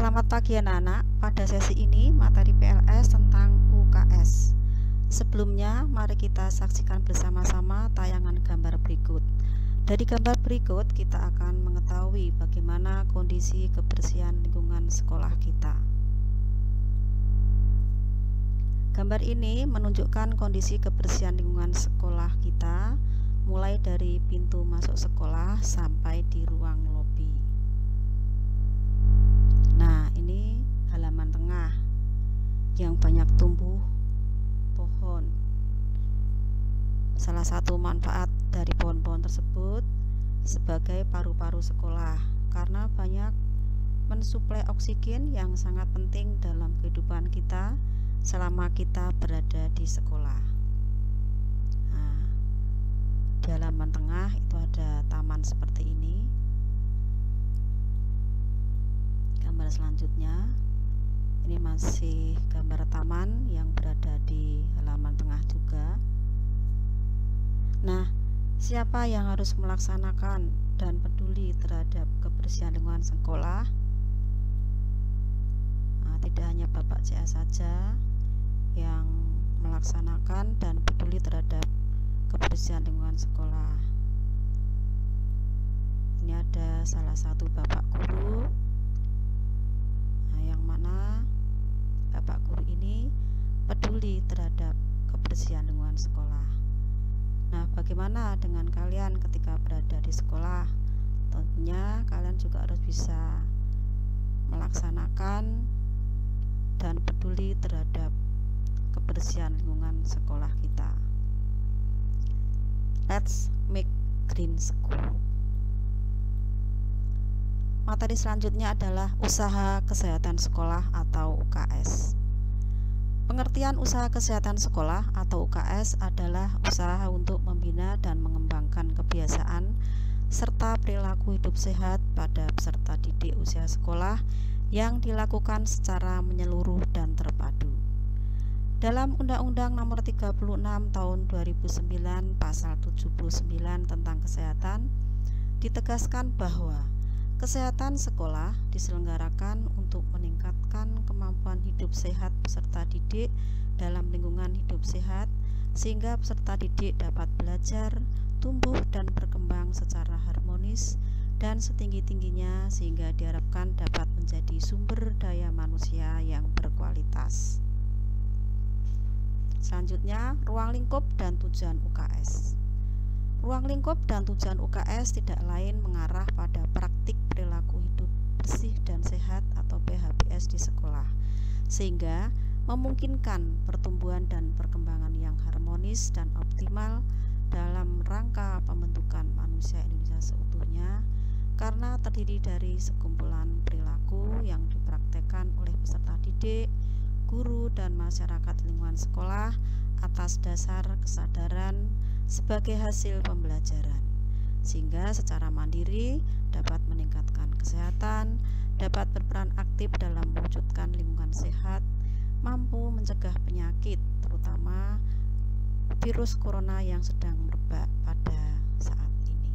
Selamat pagi anak-anak, pada sesi ini materi PLS tentang UKS. Sebelumnya, mari kita saksikan bersama-sama tayangan gambar berikut. Dari gambar berikut, kita akan mengetahui bagaimana kondisi kebersihan lingkungan sekolah kita. Gambar ini menunjukkan kondisi kebersihan lingkungan sekolah kita, mulai dari pintu masuk sekolah sampai di ruang lobi. Nah, ini halaman tengah yang banyak tumbuh pohon. Salah satu manfaat dari pohon-pohon tersebut sebagai paru-paru sekolah, karena banyak mensuplai oksigen yang sangat penting dalam kehidupan kita selama kita berada di sekolah. Nah, di halaman tengah itu ada taman seperti ini. Gambar selanjutnya, ini masih gambar taman yang berada di halaman tengah juga. Nah, siapa yang harus melaksanakan dan peduli terhadap kebersihan lingkungan sekolah? Nah, tidak hanya Bapak CA saja yang melaksanakan dan peduli terhadap kebersihan lingkungan sekolah. Ini ada salah satu Bapak guru, yang mana Bapak guru ini peduli terhadap kebersihan lingkungan sekolah. Nah, bagaimana dengan kalian ketika berada di sekolah? Tentunya kalian juga harus bisa melaksanakan dan peduli terhadap kebersihan lingkungan sekolah kita. Let's make green school. Materi selanjutnya adalah usaha kesehatan sekolah atau UKS. Pengertian usaha kesehatan sekolah atau UKS adalah usaha untuk membina dan mengembangkan kebiasaan serta perilaku hidup sehat pada peserta didik usia sekolah yang dilakukan secara menyeluruh dan terpadu. Dalam Undang-Undang Nomor 36 Tahun 2009 Pasal 79 tentang kesehatan ditegaskan bahwa kesehatan sekolah diselenggarakan untuk meningkatkan kemampuan hidup sehat peserta didik dalam lingkungan hidup sehat, sehingga peserta didik dapat belajar, tumbuh dan berkembang secara harmonis dan setinggi-tingginya, sehingga diharapkan dapat menjadi sumber daya manusia yang berkualitas. Selanjutnya, ruang lingkup dan tujuan UKS. Ruang lingkup dan tujuan UKS tidak lain mengarah pada praktik perilaku hidup bersih dan sehat atau PHBS di sekolah, sehingga memungkinkan pertumbuhan dan perkembangan yang harmonis dan optimal dalam rangka pembentukan manusia Indonesia seutuhnya, karena terdiri dari sekumpulan perilaku yang dipraktekkan oleh peserta didik, guru, dan masyarakat lingkungan sekolah atas dasar kesadaran sebagai hasil pembelajaran, sehingga secara mandiri dapat meningkatkan kesehatan, dapat berperan aktif dalam mewujudkan lingkungan sehat, mampu mencegah penyakit, terutama virus corona yang sedang merebak pada saat ini.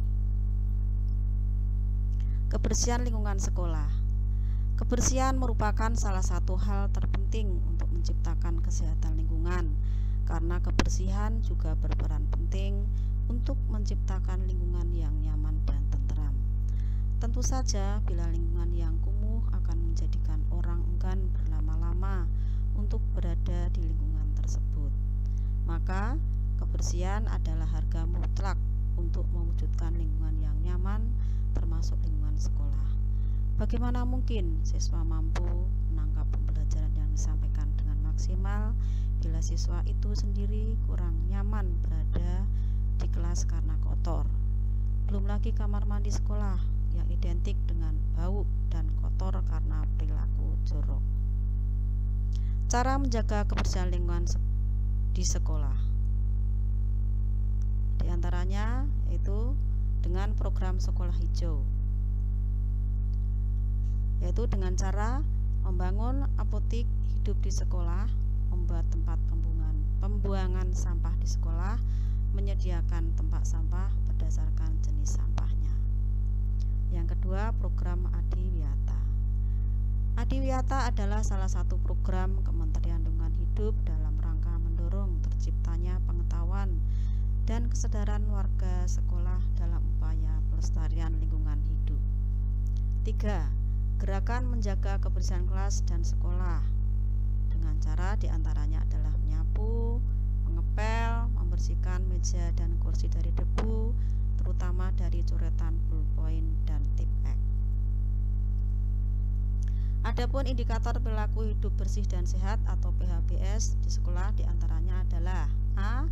Kebersihan lingkungan sekolah. Kebersihan merupakan salah satu hal terpenting untuk menciptakan kesehatan lingkungan, karena kebersihan juga berperan penting untuk menciptakan lingkungan yang nyaman dan tentram. Tentu saja, bila lingkungan yang kumuh akan menjadikan orang enggan berlama-lama untuk berada di lingkungan tersebut. Maka, kebersihan adalah harga mutlak untuk mewujudkan lingkungan yang nyaman, termasuk lingkungan sekolah. Bagaimana mungkin siswa mampu menangkap pembelajaran yang disampaikan dengan maksimal bila siswa itu sendiri kurang nyaman berada di kelas karena kotor? Belum lagi kamar mandi sekolah yang identik dengan bau dan kotor karena perilaku jorok. Cara menjaga kebersihan lingkungan di sekolah, di antaranya yaitu dengan program sekolah hijau, yaitu dengan cara membangun apotik hidup di sekolah, membuat tempat pembuangan sampah di sekolah, menyediakan tempat sampah berdasarkan jenis sampahnya. Yang kedua, program Adiwiyata. Adiwiyata adalah salah satu program Kementerian Lingkungan Hidup dalam rangka mendorong terciptanya pengetahuan dan kesadaran warga sekolah dalam upaya pelestarian lingkungan hidup. 3. Gerakan menjaga kebersihan kelas dan sekolah dengan cara diantaranya adalah menyapu, mengepel, membersihkan meja dan kursi dari debu, terutama dari coretan ballpoint dan tip X. Adapun indikator perilaku hidup bersih dan sehat atau PHBS di sekolah diantaranya adalah A.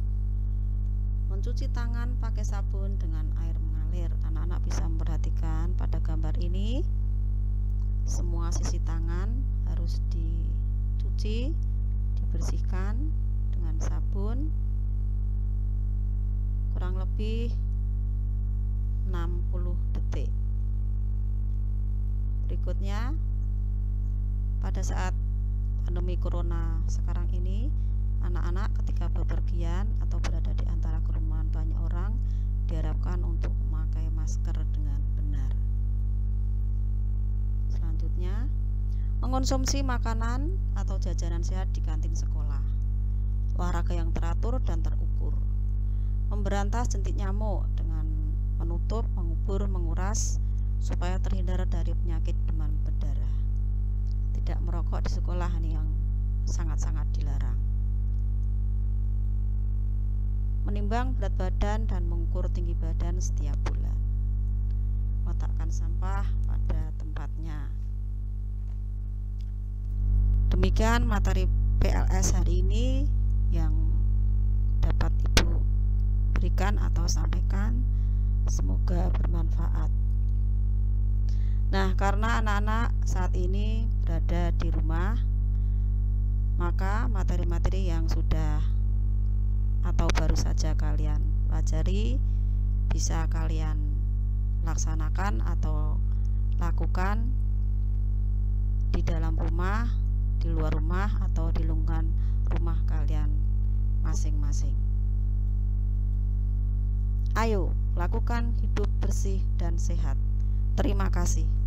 Mencuci tangan pakai sabun dengan air mengalir. Anak-anak bisa memperhatikan pada gambar ini, semua sisi tangan harus dicuci, dibersihkan dengan sabun kurang lebih 60 detik. Berikutnya, pada saat pandemi corona sekarang ini, anak-anak ketika bepergian atau berada di antara kerumunan banyak orang diharapkan untuk memakai masker dengan benar. Selanjutnya, mengonsumsi makanan atau jajanan sehat di kantin sekolah, olahraga yang teratur dan terukur, memberantas jentik nyamuk dengan menutup, mengubur, menguras supaya terhindar dari penyakit demam berdarah. Tidak merokok di sekolah ini yang sangat-sangat dilarang. Menimbang berat badan dan mengukur tinggi badan setiap bulan. Letakkan sampah pada tempatnya. Demikian materi PLS hari ini yang dapat Ibu berikan atau sampaikan. Semoga bermanfaat. Nah, karena anak-anak saat ini berada di rumah, maka materi-materi yang sudah atau baru saja kalian pelajari bisa kalian laksanakan atau lakukan di dalam rumah, di luar rumah, atau di lingkungan rumah kalian masing-masing. Ayo, lakukan hidup bersih dan sehat. Terima kasih.